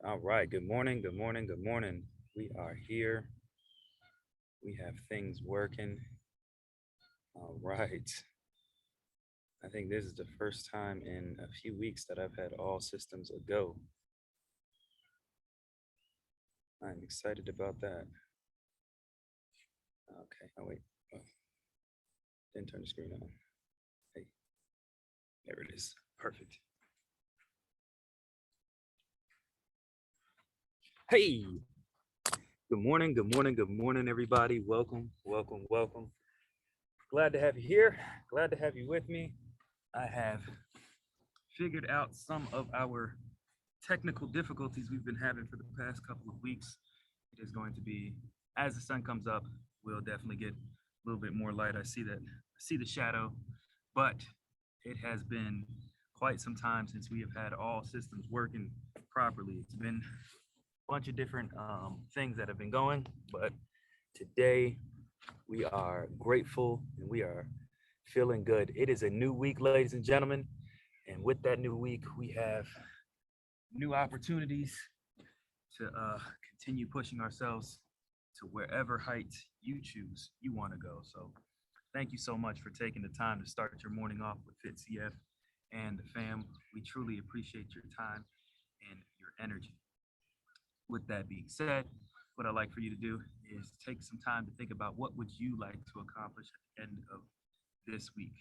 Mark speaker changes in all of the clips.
Speaker 1: All right. Good morning. Good morning. Good morning. We are here. We have things working. All right. I think this is the first time in a few weeks that I've had all systems a go. I'm excited about that. Okay. Oh, wait. Oh, didn't turn the screen on. Hey, there it is. Perfect. Hey, good morning. Good morning. Good morning, everybody. Welcome. Welcome. Welcome. Glad to have you here. Glad to have you with me. I have figured out some of our technical difficulties we've been having for the past couple of weeks. It is going to be, as the sun comes up, we'll definitely get a little bit more light. I see the shadow, but it has been quite some time since we have had all systems working properly. It's been a bunch of different things that have been going, but today we are grateful and we are feeling good. It is a new week, ladies and gentlemen. And with that new week, we have new opportunities to continue pushing ourselves to wherever height you choose you want to go. So thank you so much for taking the time to start your morning off with FitCF and the fam. We truly appreciate your time and your energy. With that being said, what I'd like for you to do is take some time to think about what would you like to accomplish at the end of this week.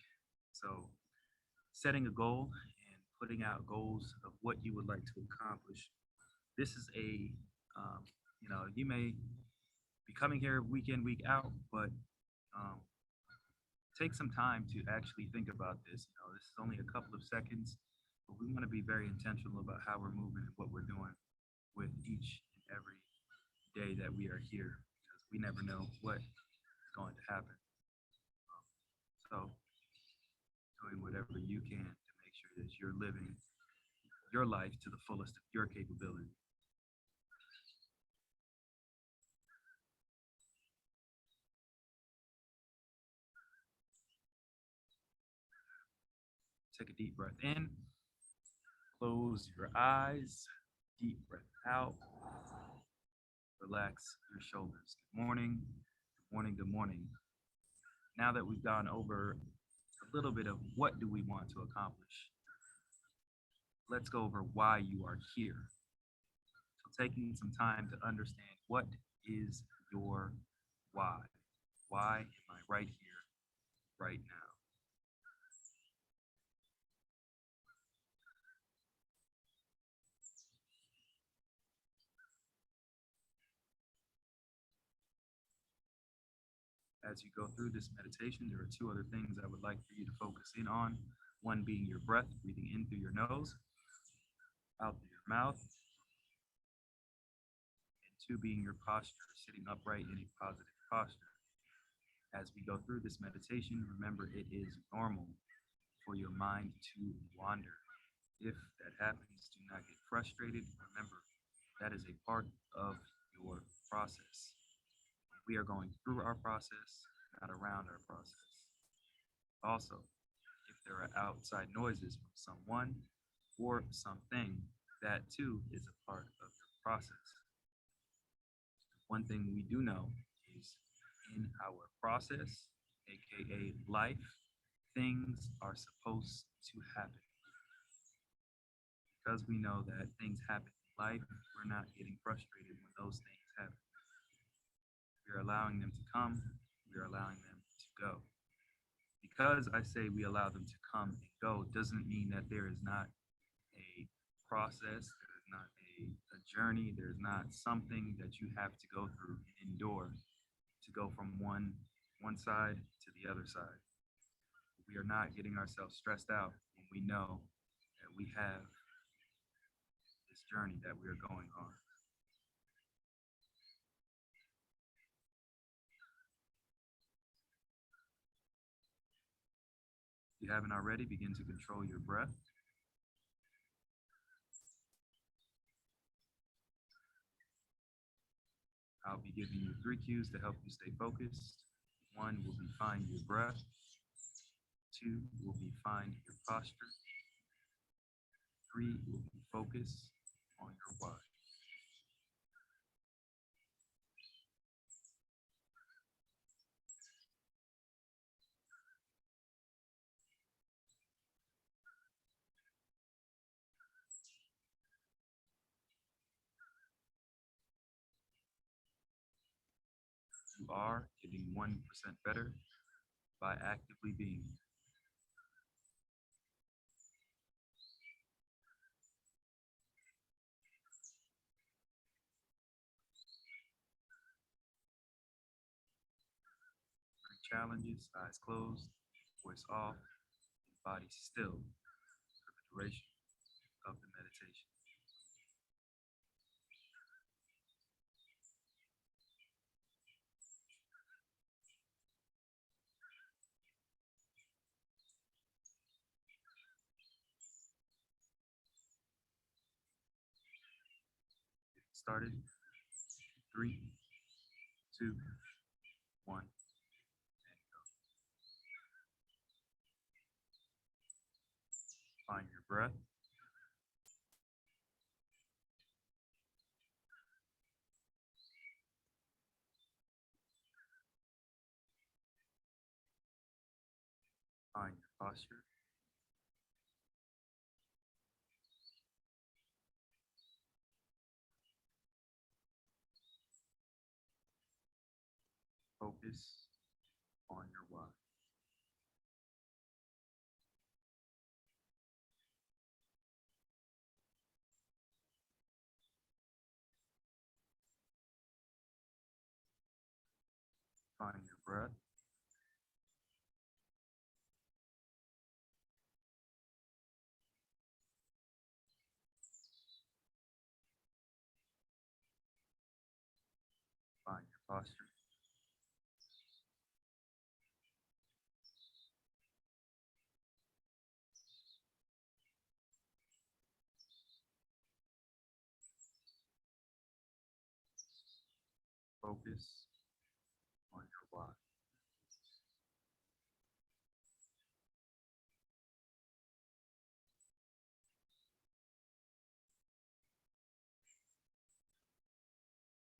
Speaker 1: So setting a goal and putting out goals of what you would like to accomplish. This is you may be coming here week in, week out, but um, take some time to actually think about this. This is only a couple of seconds, but we want to be very intentional about how we're moving and what we're doing with each and every day that we are here because we never know what is going to happen. So, doing whatever you can to make sure that you're living your life to the fullest of your capability. Take a deep breath in, close your eyes, deep breath out, relax your shoulders. Good morning, good morning, good morning. Now that we've gone over a little bit of what do we want to accomplish, let's go over why you are here. So taking some time to understand what is your why. Why am I right here, right now? As you go through this meditation, there are two other things I would like for you to focus in on. One being your breath, breathing in through your nose, out through your mouth, and two being your posture, sitting upright in a positive posture. As we go through this meditation, remember it is normal for your mind to wander. If that happens, do not get frustrated. Remember, that is a part of your process. We are going through our process, not around our process. Also, if there are outside noises from someone or something, that too is a part of the process. One thing we do know is in our process, aka life, things are supposed to happen. Because we know that things happen in life, we're not getting frustrated when those things happen. We're allowing them to come, we're allowing them to go. Because I say we allow them to come and go doesn't mean that there is not a process, there is not a journey, there's not something that you have to go through and endure to go from one side to the other side. We are not getting ourselves stressed out when we know that we have this journey that we are going on. If you haven't already, begin to control your breath. I'll be giving you three cues to help you stay focused. One will be find your breath. Two will be find your posture. Three will be focus on your why. You are getting 1% better by actively being. Challenges, eyes closed, voice off, body still for the duration of the meditation. Get started. 3, 2, 1, and go. Find your breath. Find your posture. Focus on your why. Find your breath. Find your posture. Focus on your why.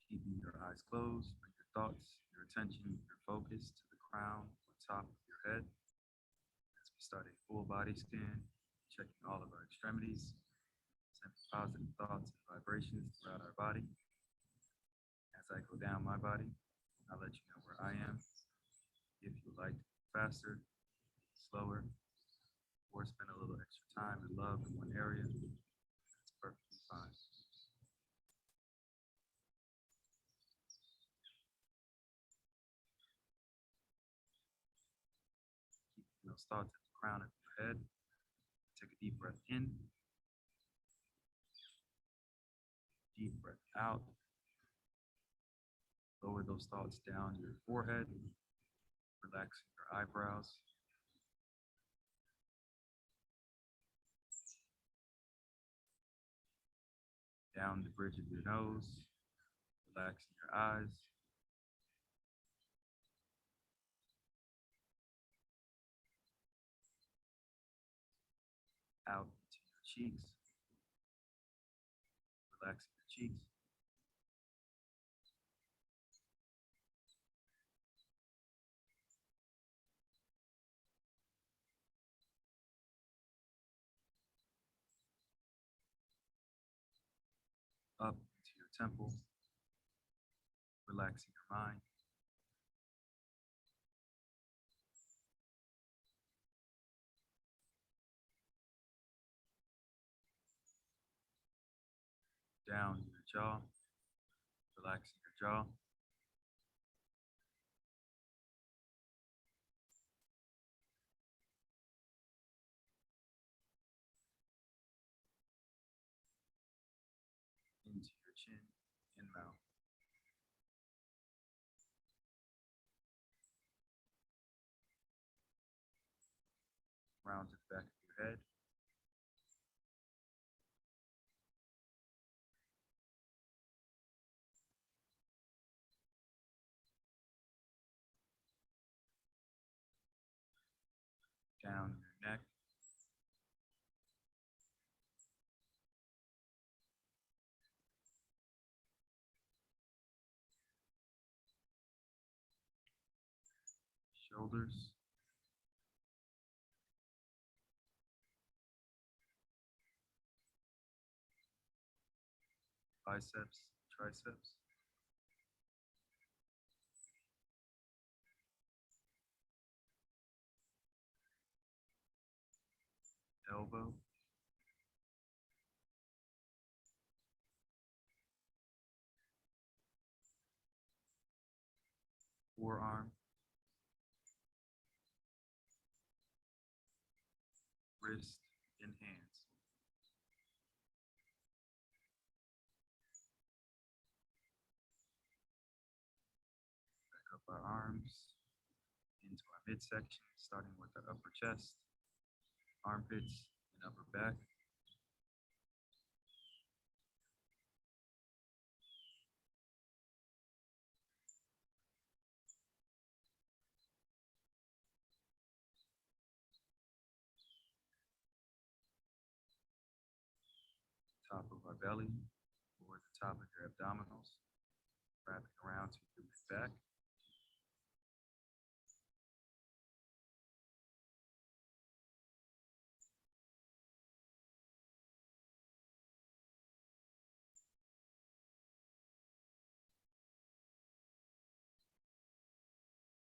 Speaker 1: Keeping your eyes closed, bring your thoughts, your attention, your focus to the crown or top of your head. As we start a full body scan, checking all of our extremities, sending positive thoughts and vibrations throughout our body. As I go down my body, I'll let you know where I am. If you would like to go faster, slower, or spend a little extra time and love in one area, that's perfectly fine. Keeping those thoughts at the crown of your head. Take a deep breath in, deep breath out. Lower those thoughts down your forehead, relaxing your eyebrows. Down the bridge of your nose, relaxing your eyes. Out into your cheeks, relaxing your cheeks. Up into your temple, relaxing your mind. Down your jaw, relaxing your jaw. Into your chin and mouth. Round to the back of your head. Down your neck. Shoulders. Biceps, triceps. elbow, forearm, wrist, and hands. Back up our arms into our midsection, starting with the upper chest, armpits, and upper back. Top of our belly, or the top of your abdominals, wrapping around to your back.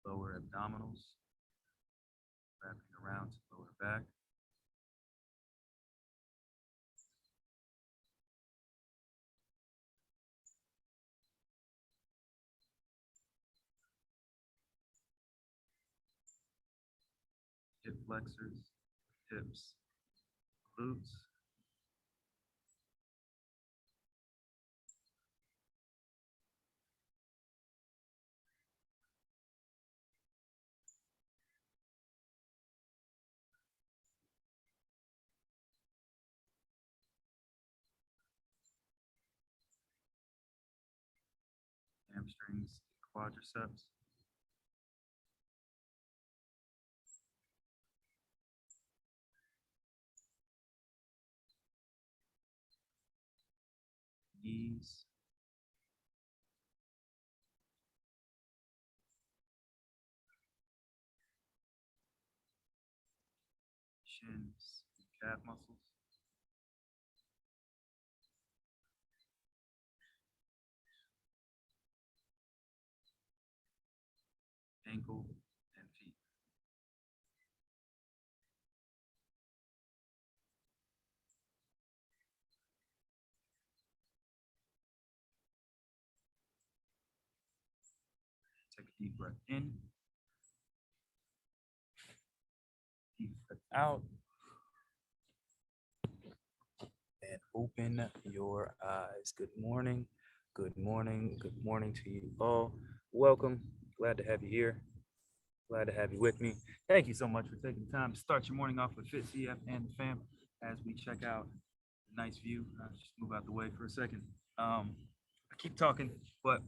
Speaker 1: Lower abdominals, wrapping around to lower back. Hip flexors, hips, glutes, hamstrings, quadriceps, knees, shins, calf muscles, ankle, and feet. Take a deep breath in, deep breath out, and open your eyes. Good morning, good morning, good morning to you all. Welcome. Glad to have you here. Glad to have you with me. Thank you so much for taking the time to start your morning off with Fit CF and the fam as we check out the nice view. Just move out the way for a second. I keep talking, but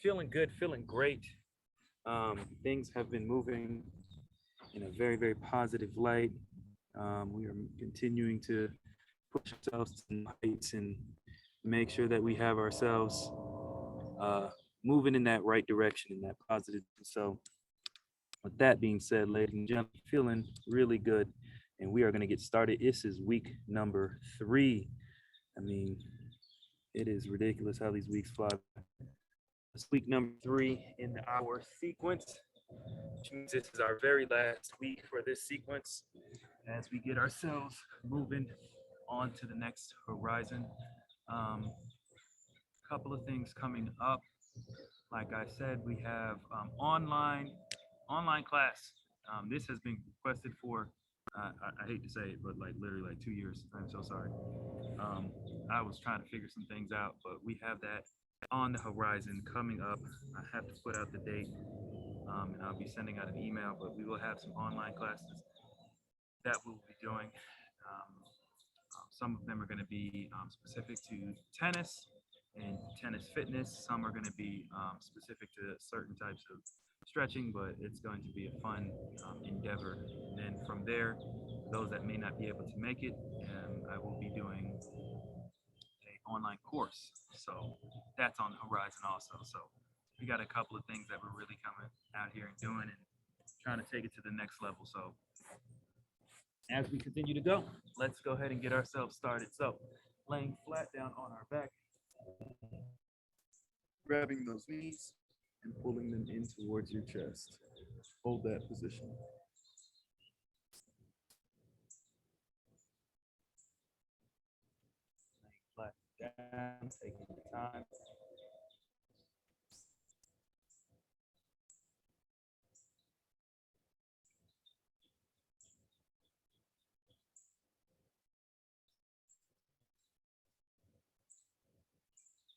Speaker 1: feeling good, feeling great. Things have been moving in a very, very positive light. We are continuing to push ourselves to heights and make sure that we have ourselves moving in that right direction, in that positive. So, with that being said, ladies and gentlemen, feeling really good, and we are going to get started. This is week number 3. I mean, it is ridiculous how these weeks fly. It's week number 3 in our sequence, which means this is our very last week for this sequence as we get ourselves moving on to the next horizon. Couple of things coming up. Like I said, we have online class. This has been requested for, I hate to say it, but like literally like 2 years. I'm so sorry. I was trying to figure some things out, but we have that on the horizon coming up. I have to put out the date, and I'll be sending out an email, but we will have some online classes that we'll be doing. Some of them are going to be specific to tennis and tennis fitness. Some are going to be specific to certain types of stretching, but it's going to be a fun endeavor. And then from there, those that may not be able to make it, I will be doing an online course. So that's on the horizon also. So we got a couple of things that we're really coming out here and doing and trying to take it to the next level. So as we continue to go, let's go ahead and get ourselves started. So laying flat down on our back, grabbing those knees and pulling them in towards your chest. Hold that position. down, taking your time.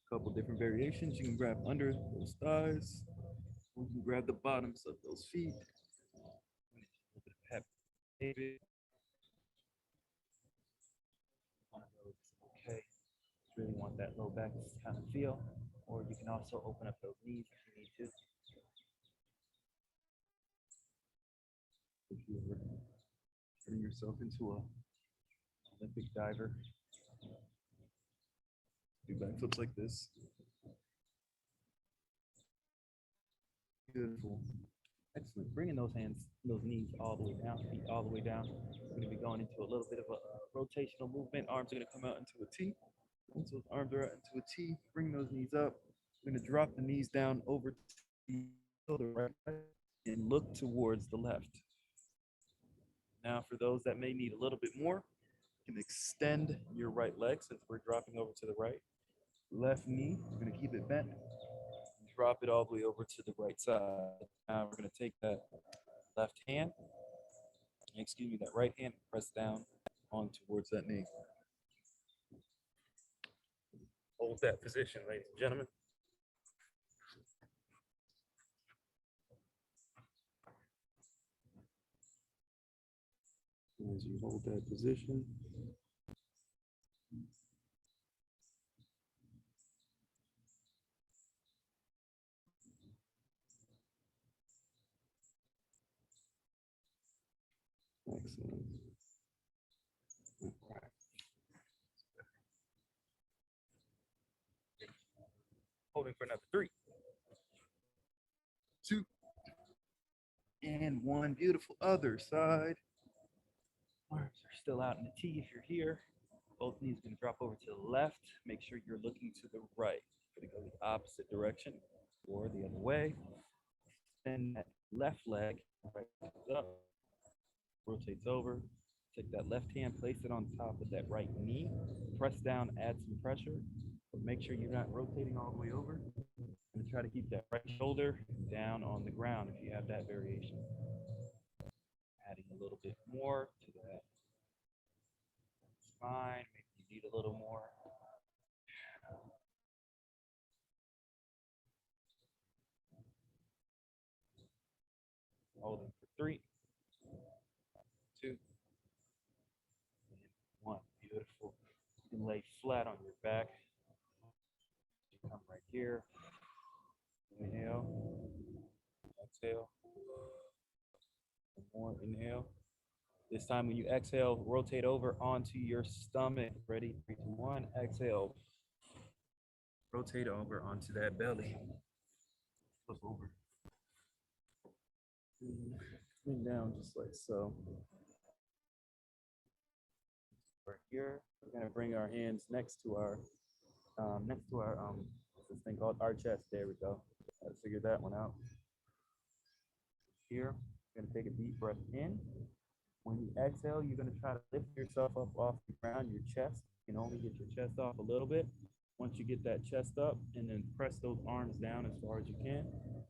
Speaker 1: Couple different variations. You can grab under those thighs. You can grab the bottoms of those feet. David. One of those is okay. Really want that low back kind of feel. Or you can also open up those knees if you need to. If you were turning yourself into a Olympic diver, do backflips like this. Beautiful. Excellent. Bringing those hands, those knees all the way down, feet all the way down. We're going to be going into a little bit of a rotational movement. Arms are going to come out into a T. Once those arms are out into a T, bring those knees up. We're going to drop the knees down over to the right and look towards the left. Now, for those that may need a little bit more, you can extend your right leg since we're dropping over to the right. Left knee, we're going to keep it bent. Drop it all the way over to the right side. Now we're going to take that left hand, that right hand, press down on towards that knee. Hold that position, ladies and gentlemen. As you hold that position, excellent. All right. Holding for another 3, 2, and 1. Beautiful. Other side. Arms are still out in the T if you're here. Both knees are going to drop over to the left. Make sure you're looking to the right. Going to go the opposite direction or the other way. Then that left leg right up, rotates over. Take that left hand, place it on top of that right knee. Press down, add some pressure, but make sure you're not rotating all the way over. And try to keep that right shoulder down on the ground if you have that variation. Adding a little bit more to that spine. Maybe you need a little more. Holding for 3, 2, and 1. Beautiful. You can lay flat on your back. You come right here. Inhale. Exhale. One more. Inhale. This time when you exhale, rotate over onto your stomach. Ready? 3, 2, 1. Exhale. Rotate over onto that belly. Flip over. Swing down just like so. Right here, we're gonna bring our hands next to our this thing called our chest. There we go. I figured that one out. Here, you're gonna take a deep breath in. When you exhale, you're gonna try to lift yourself up off the ground, your chest. You can only get your chest off a little bit. Once you get that chest up, and then press those arms down as far as you can.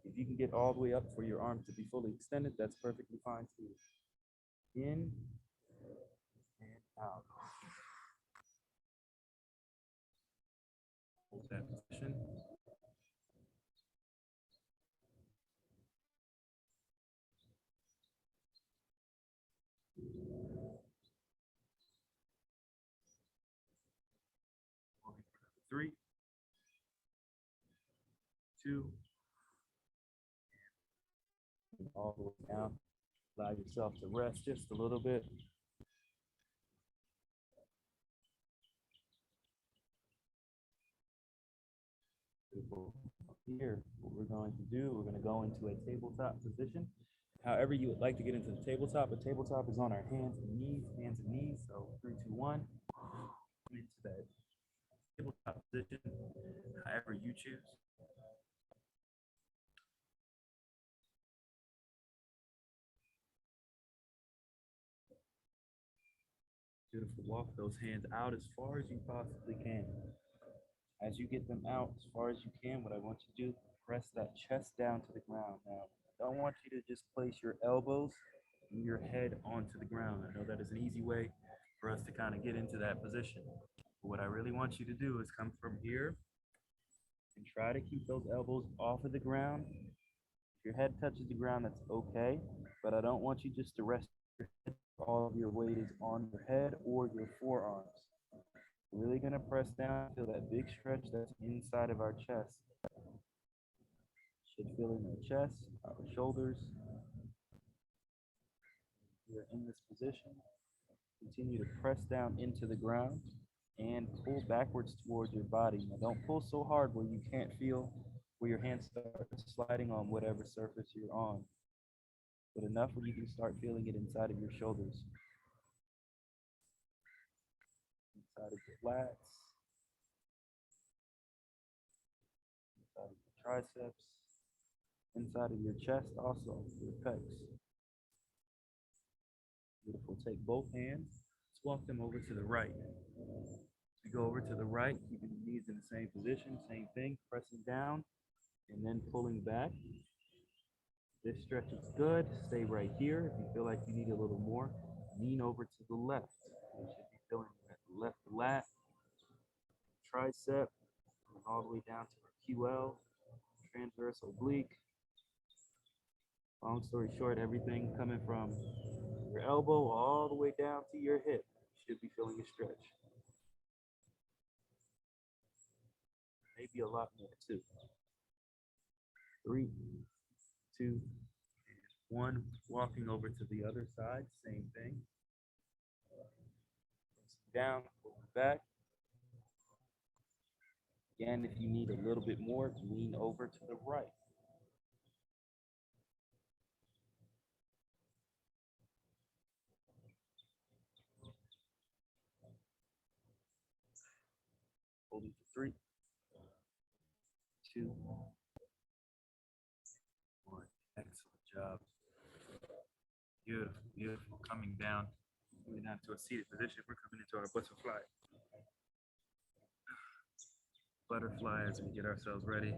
Speaker 1: If you can get all the way up for your arms to be fully extended, that's perfectly fine too. In and out. Hold that position. Holding for 3, 2, and all the way down. Allow yourself to rest just a little bit. Here, what we're going to do, we're going to go into a tabletop position. However you would like to get into the tabletop. A tabletop is on our hands and knees. So 3, 2, 1. Into that tabletop position, however you choose. Beautiful. Walk those hands out as far as you possibly can. As you get them out as far as you can, what I want you to do, press that chest down to the ground. Now, I don't want you to just place your elbows and your head onto the ground. I know that is an easy way for us to kind of get into that position. But what I really want you to do is come from here and try to keep those elbows off of the ground. If your head touches the ground, that's okay, but I don't want you just to rest your head. All of your weight is on your head or your forearms. We're really gonna press down, feel that big stretch that's inside of our chest. Should feel in our chest, our shoulders. We're in this position. Continue to press down into the ground and pull backwards towards your body. Now don't pull so hard where you can't feel where your hands start sliding on whatever surface you're on, but enough where you can start feeling it inside of your shoulders, inside of your lats, inside of your triceps, inside of your chest, also your pecs. Beautiful. Take both hands, swap them over to the right. We go over to the right, keeping the knees in the same position, same thing, pressing down and then pulling back. This stretch is good. Stay right here. If you feel like you need a little more, lean over to the left. You should be feeling that left lat, tricep, and all the way down to our QL, transverse oblique. Long story short, everything coming from your elbow all the way down to your hip. You should be feeling a stretch. Maybe a lot more too. 3, 2, 1. Walking over to the other side, same thing. Down, back. Again, if you need a little bit more, lean over to the right. Hold it for 3, 2, 1. Excellent job. Beautiful, beautiful. Coming down to a seated position. We're coming into our butterfly. Butterfly as we get ourselves ready.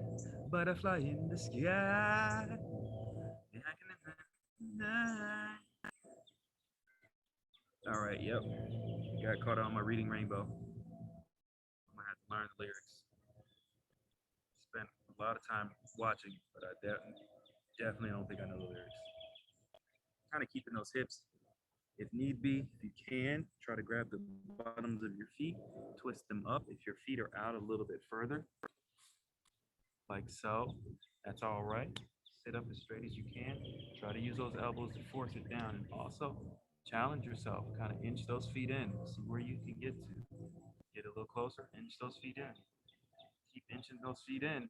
Speaker 1: Butterfly in the sky. All right, yep. Got caught on my reading rainbow. I'm gonna have to learn the lyrics. Spent a lot of time watching, but I definitely don't think I know the lyrics. Kind of keeping those hips, if need be, if you can, try to grab the bottoms of your feet, twist them up. If your feet are out a little bit further, like so, that's all right. Sit up as straight as you can. Try to use those elbows to force it down, and also challenge yourself. Kind of inch those feet in, see where you can get to. Get a little closer, inch those feet in. Keep inching those feet in.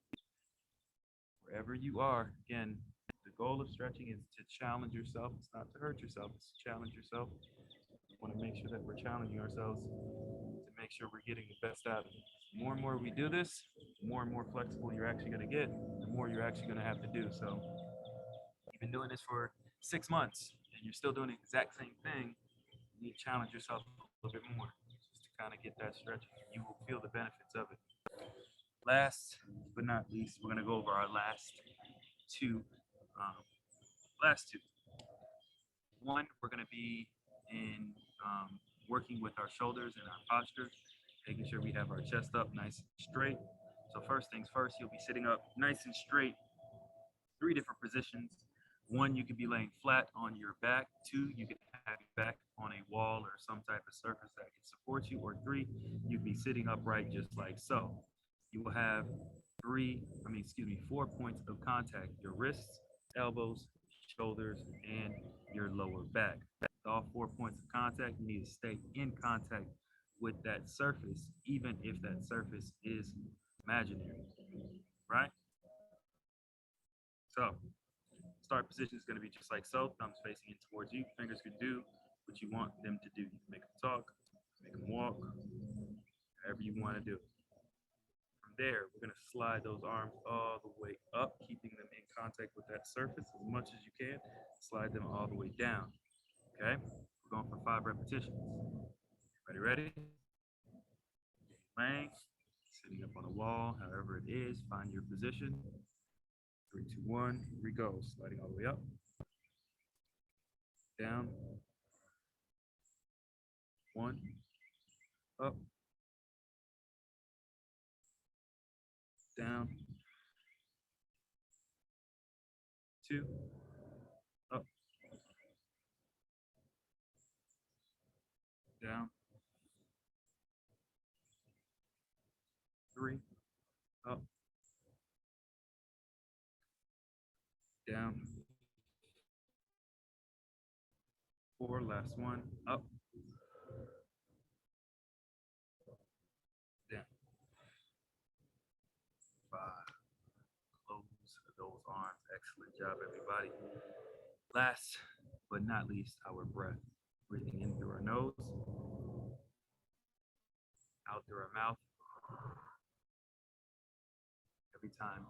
Speaker 1: Wherever you are, again, the goal of stretching is to challenge yourself. It's not to hurt yourself, it's to challenge yourself. We want to make sure that we're challenging ourselves to make sure we're getting the best out of it. The more and more we do this, the more and more flexible you're actually going to get, the more you're actually going to have to do. So you've been doing this for 6 months and you're still doing the exact same thing, you need to challenge yourself a little bit more just to kind of get that stretch. You will feel the benefits of it. Last but not least, we're going to go over our last two. One, we're going to be in working with our shoulders and our posture, making sure we have our chest up nice and straight. So first things first, you'll be sitting up nice and straight, 3 different positions. 1, you could be laying flat on your back. 2, you could have your back on a wall or some type of surface that can support you. Or 3, you'd be sitting upright just like so. You will have 4 points of contact: your wrists, elbows, shoulders, and your lower back. All 4 points of contact, you need to stay in contact with that surface, even if that surface is imaginary, right? So, start position is going to be just like so, thumbs facing in towards you. Fingers can do what you want them to do. You can make them talk, make them walk, whatever you want to do. From there, we're going to slide those arms all the way up, keeping them in contact with that surface as much as you can. Slide them all the way down. Okay? We're going for 5 repetitions. Ready? Laying, Sitting up on a wall, however it is, find your position. 3, 2, 1, here we go. Sliding all the way up, down, 1, up, down, 2, up, down, 3, up, down, 4, last one, up, down, 5, close those arms. Excellent job, everybody. Last but not least, our breath. Breathing in through our nose, out through our mouth. Every time.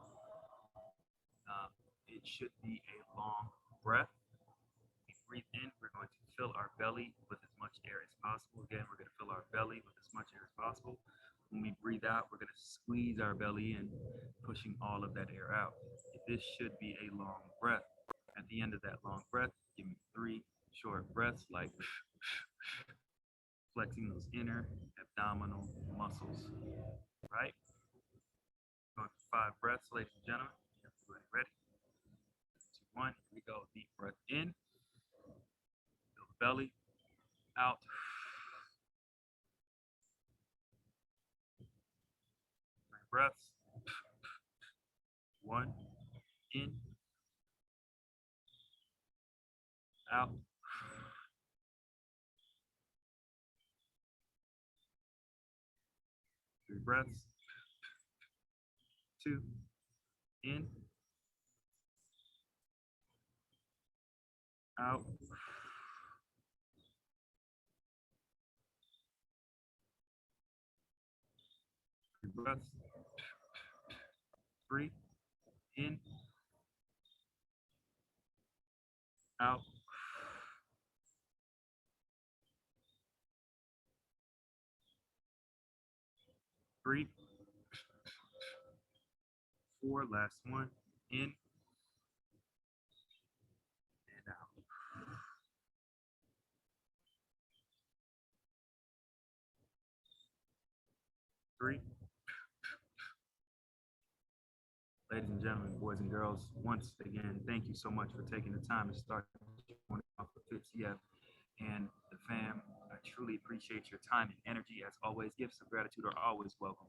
Speaker 1: It should be a long breath. We breathe in, we're going to fill our belly with as much air as possible. Again, we're going to fill our belly with as much air as possible. When we breathe out, we're going to squeeze our belly in, pushing all of that air out. This should be a long breath. At the end of that long breath, give me 3 short breaths, like flexing those inner abdominal muscles, right? Going for 5 breaths, ladies and gentlemen. Everybody ready? 2, 1, here we go. Deep breath in, fill the belly, out. 3 breaths. 1, in, out. 3 breaths. 2, in, out. 3 breaths. 3, in, out. 3, 4, last one, in and out. 3. Ladies and gentlemen, boys and girls, once again, thank you so much for taking the time to start off with FITCF and the fam. I truly appreciate your time and energy. As always, gifts of gratitude are always welcome.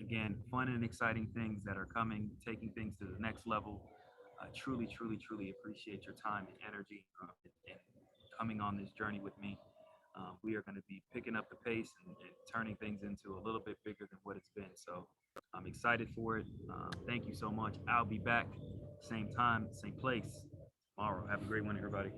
Speaker 1: Again, fun and exciting things that are coming, taking things to the next level. I truly, truly, truly appreciate your time and energy and coming on this journey with me. We are going to be picking up the pace and turning things into a little bit bigger than what it's been. So I'm excited for it. Thank you so much. I'll be back, same time, same place tomorrow. Have a great one, everybody.